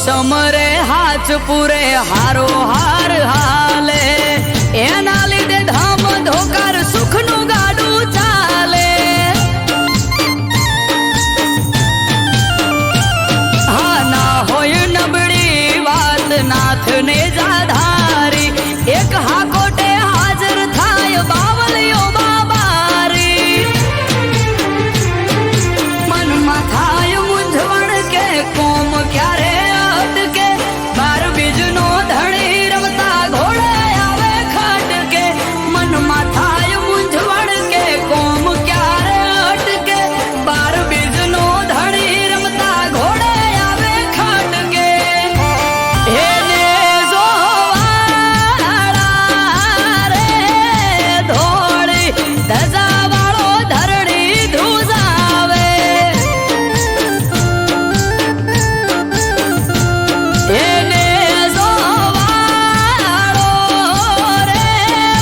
સમરે હાથ પૂરે હારો હાર હાલે એના લીધે ધામ ધોકાર સુખનું ગાડું ચાલે હા ના હોય નબળી વાત નાથને જાધારી એક હાકોટે હાજર થાય બાવલીઓ બાબારી મનમાં થાય મૂંઝવણ કે કોમ ક્યારે અટકે બાર બીજનો ધણી રમતા ઘોડે આવે ખટકે મનમાં થાય મૂંઝવણ કે કોમ ક્યારે અટકે બાર બીજનો ધણી રમતા ઘોડે આવે ખટકે એને જોવાળા રે ધોળી ધજાવાળો ધરણી ધ્રુજાવે એને જોવાળો રે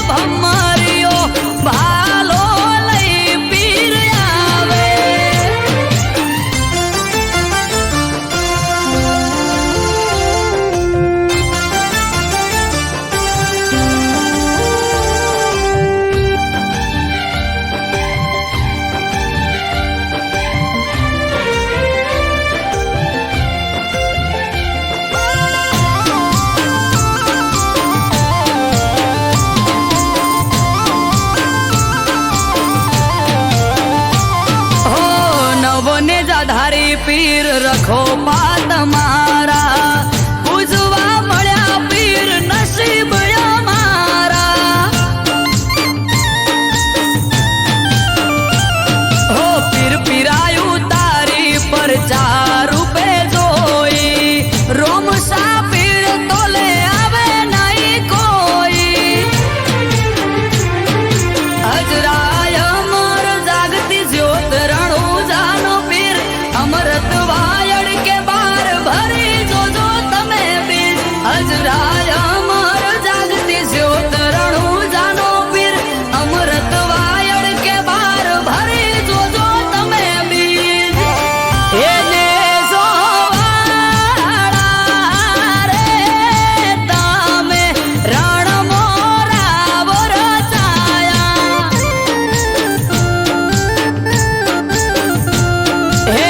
ભમરિયો ભાલો લઈ પીર આવે હો નવને જાધારી પીર રખો પાત મારા પૂજવા મળ્યા પીર નસીબ અમારા હો પીર પીરાયું તારી પર ચાર રૂપે જોઈ રોમ સા પીર તોલે આવે નહીં કોઈ હજરાય અમર જાગતી જ્યોત રણુજાનો પીર અમરત વાયડ કે બાર ભરી જોજો તમે પીર હજરાય અમર જાગતી જ્યોત રણુજાનો પીર અમરત વાયડ કે બાર ભરી જોજો તમે પીર એને જોવાળા રે તમે રણ મોરાવો રચાયા હે